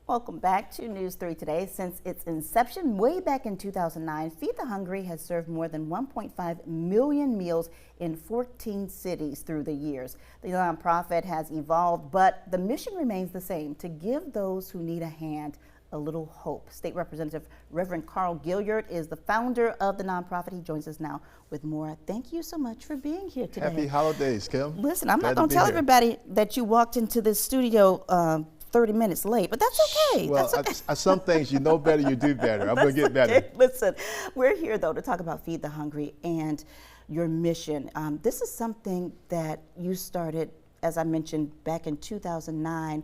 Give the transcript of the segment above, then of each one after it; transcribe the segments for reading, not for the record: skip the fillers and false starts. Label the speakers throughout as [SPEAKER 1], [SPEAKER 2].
[SPEAKER 1] Welcome back to News 3 Today. Since its inception way back in 2009, Feed the Hungry has served more than 1.5 million meals in 14 cities through the years. The nonprofit has evolved, but the mission remains the same: to give those who need a hand a little hope. State Representative Reverend Carl Gilliard is the founder of the nonprofit. He joins us now with more. Thank you so much for being here today.
[SPEAKER 2] Happy holidays, Kim.
[SPEAKER 1] Listen, I'm not going to tell everybody that you walked into this studio 30 minutes late, but that's okay.
[SPEAKER 2] Well,
[SPEAKER 1] that's okay.
[SPEAKER 2] Some things you know better, you do better. I'm going to get better.
[SPEAKER 1] Listen, we're here, though, to talk about Feed the Hungry and your mission. This is something that you started, as I mentioned, back in 2009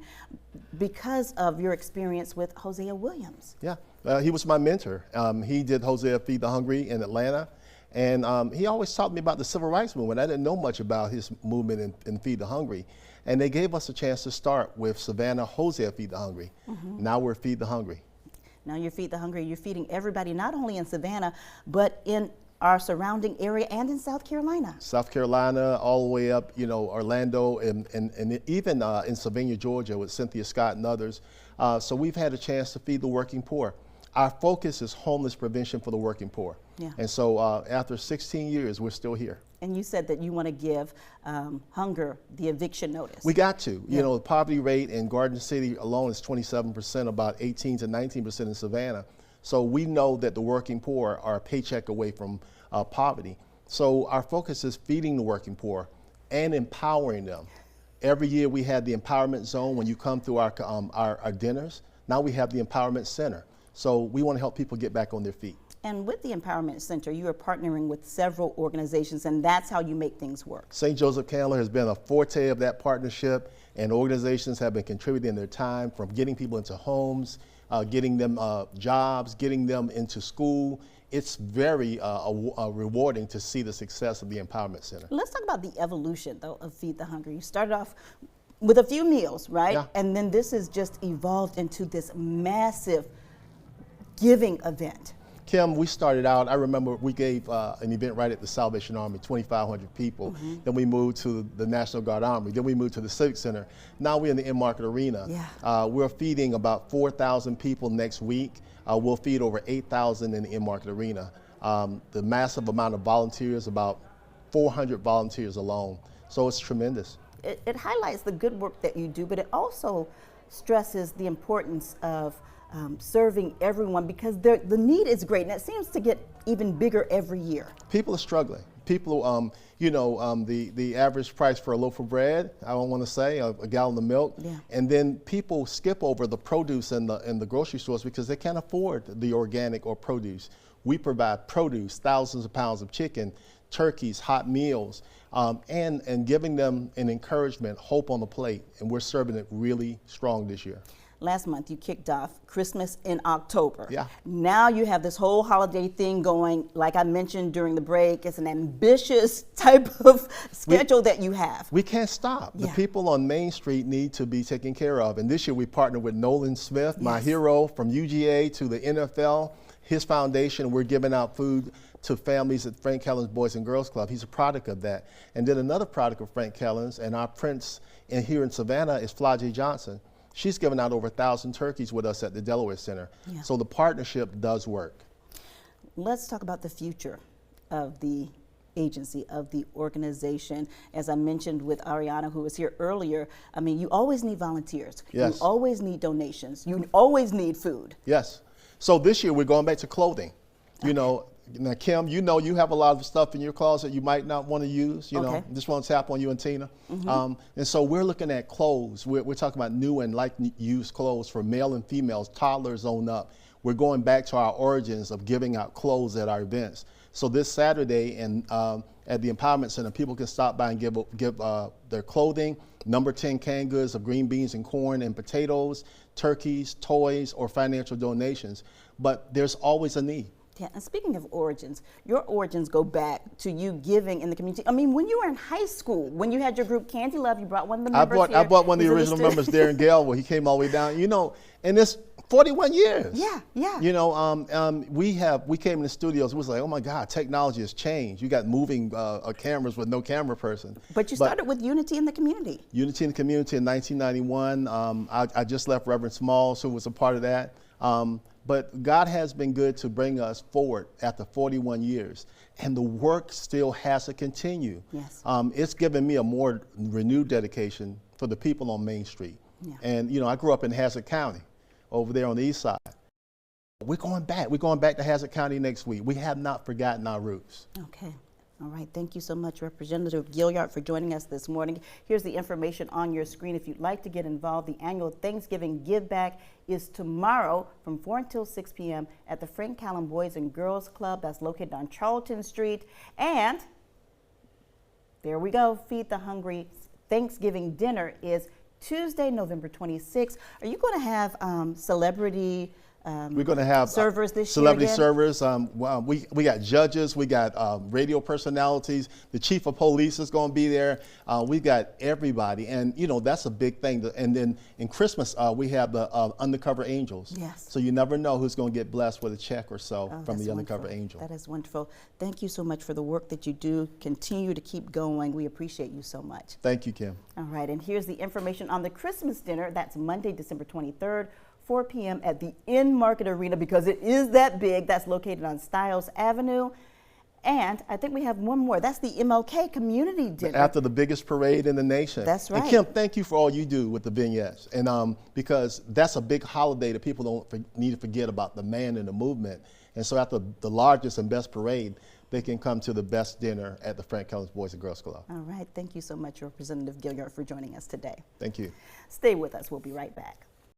[SPEAKER 1] because of your experience with Hosea Williams.
[SPEAKER 2] Yeah, he was my mentor. He did Hosea Feed the Hungry in Atlanta. And he always taught me about the civil rights movement. I didn't know much about his movement in Feed the Hungry. And they gave us a chance to start with Savannah Hosea Feed the Hungry. Now we're Feed the Hungry.
[SPEAKER 1] Now you're Feed the Hungry. You're feeding everybody, not only in Savannah, but in our surrounding area and in South Carolina.
[SPEAKER 2] South Carolina, all the way up, Orlando, and even in Savannah, Georgia, with Cynthia Scott and others. So we've had a chance to feed the working poor. Our focus is homeless prevention for the working poor.
[SPEAKER 1] Yeah.
[SPEAKER 2] And so after 16 years, we're still here.
[SPEAKER 1] And you said that you want to give hunger the eviction notice.
[SPEAKER 2] We got to.
[SPEAKER 1] Yeah.
[SPEAKER 2] The poverty rate in Garden City alone is 27%, about 18 to 19% in Savannah. So we know that the working poor are a paycheck away from poverty. So our focus is feeding the working poor and empowering them. Every year we had the empowerment zone when you come through our dinners. Now we have the empowerment center. So we want to help people get back on their feet.
[SPEAKER 1] And with the Empowerment Center, you are partnering with several organizations, and that's how you make things work.
[SPEAKER 2] St. Joseph Candler has been a forte of that partnership, and organizations have been contributing their time from getting people into homes, getting them jobs, getting them into school. It's very rewarding to see the success of the Empowerment Center.
[SPEAKER 1] Let's talk about the evolution, though, of Feed the Hungry. You started off with a few meals, right?
[SPEAKER 2] Yeah.
[SPEAKER 1] And then this has just evolved into this massive giving event.
[SPEAKER 2] Kim, we started out, I remember we gave an event right at the Salvation Army, 2,500 people. Then we moved to the National Guard Armory. Then we moved to the Civic Center. Now we're in the in-market arena.
[SPEAKER 1] Yeah.
[SPEAKER 2] We're feeding about 4,000 people next week. We'll feed over 8,000 in the in-market arena. The massive amount of volunteers, about 400 volunteers alone. So it's tremendous.
[SPEAKER 1] It highlights the good work that you do, but it also stresses the importance of serving everyone, because the need is great, and it seems to get even bigger every year.
[SPEAKER 2] People are struggling. People, the average price for a loaf of bread, I don't want to say, a gallon of milk.
[SPEAKER 1] Yeah.
[SPEAKER 2] And then people skip over the produce in the grocery stores because they can't afford the organic or produce. We provide produce, thousands of pounds of chicken, turkeys, hot meals, and giving them an encouragement, hope on the plate. And we're serving it really strong this year.
[SPEAKER 1] Last month, you kicked off Christmas in October.
[SPEAKER 2] Yeah.
[SPEAKER 1] Now you have this whole holiday thing going. Like I mentioned during the break, it's an ambitious type of schedule that you have.
[SPEAKER 2] We can't stop.
[SPEAKER 1] Yeah.
[SPEAKER 2] The people on Main Street need to be taken care of. And this year we partnered with Nolan Smith, my hero, from UGA to the NFL. His foundation, we're giving out food to families at Frank Kellen's Boys and Girls Club. He's a product of that. And then another product of Frank Kellen's, and our prince here in Savannah is Flajay Johnson. She's given out over 1,000 turkeys with us at the Delaware Center. Yeah. So the partnership does work.
[SPEAKER 1] Let's talk about the future of the agency, of the organization. As I mentioned with Ariana, who was here earlier, I mean, you always need volunteers.
[SPEAKER 2] Yes.
[SPEAKER 1] You always need donations. You always need food.
[SPEAKER 2] Yes. So this year we're going back to clothing. Okay. Now, Kim, you have a lot of stuff in your closet you might not want to use.
[SPEAKER 1] Okay.
[SPEAKER 2] Just want to tap on you and Tina. And so we're looking at clothes. We're talking about new and used clothes for male and females, toddlers on up. We're going back to our origins of giving out clothes at our events. So this Saturday at the Empowerment Center, people can stop by and give their clothing, number 10 canned goods of green beans and corn and potatoes, turkeys, toys, or financial donations. But there's always a need.
[SPEAKER 1] Yeah, and speaking of origins, your origins go back to you giving in the community. I mean, when you were in high school, when you had your group Candy Love, you brought one of the members here.
[SPEAKER 2] I brought one of the original members, Darren Gale, where he came all the way down. And this 41 years.
[SPEAKER 1] Yeah, yeah.
[SPEAKER 2] You know, we came in the studios. It was like, oh my God, technology has changed. You got moving cameras with no camera person.
[SPEAKER 1] But you started with Unity in the Community.
[SPEAKER 2] Unity in the Community in 1991. I just left Reverend Smalls, who was a part of that. But God has been good to bring us forward after 41 years. And the work still has to continue.
[SPEAKER 1] Yes.
[SPEAKER 2] It's given me a more renewed dedication for the people on Main Street.
[SPEAKER 1] Yeah.
[SPEAKER 2] And, you know, I grew up in Hazard County, over there on the east side. We're going back. We're going back to Hazard County next week. We have not forgotten our roots.
[SPEAKER 1] Okay. All right. Thank you so much, Representative Gilliard, for joining us this morning. Here's the information on your screen. If you'd like to get involved, the annual Thanksgiving Give Back is tomorrow from 4 until 6 p.m. at the Frank Callum Boys and Girls Club that's located on Charlton Street. And there we go. Feed the Hungry Thanksgiving dinner is Tuesday, November 26th. Are you going to have celebrity
[SPEAKER 2] we're going to have
[SPEAKER 1] servers this
[SPEAKER 2] celebrity
[SPEAKER 1] year
[SPEAKER 2] servers. We got judges, we got radio personalities. The chief of police is going to be there. We got everybody, and you know that's a big thing. And then in Christmas we have the undercover angels.
[SPEAKER 1] Yes.
[SPEAKER 2] So you never know who's going to get blessed with a check or so from the undercover
[SPEAKER 1] wonderful.
[SPEAKER 2] angel.
[SPEAKER 1] That is wonderful. Thank you so much for the work that you do. Continue to keep going. We appreciate you so much.
[SPEAKER 2] Thank you, Kim.
[SPEAKER 1] All right, and here's the information on the Christmas dinner. That's Monday, December 23rd. 4 p.m. at the In-Market Arena because it is that big. That's located on Stiles Avenue. And I think we have one more. That's the MLK Community Dinner.
[SPEAKER 2] After the biggest parade in the nation.
[SPEAKER 1] That's right.
[SPEAKER 2] And Kim, thank you for all you do with the vignettes. And because that's a big holiday that people don't need to forget about the man in the movement. And so after the largest and best parade, they can come to the best dinner at the Frank Callum Boys and Girls Club.
[SPEAKER 1] All right. Thank you so much, Representative Gilliard, for joining us today.
[SPEAKER 2] Thank you.
[SPEAKER 1] Stay with us. We'll be right back.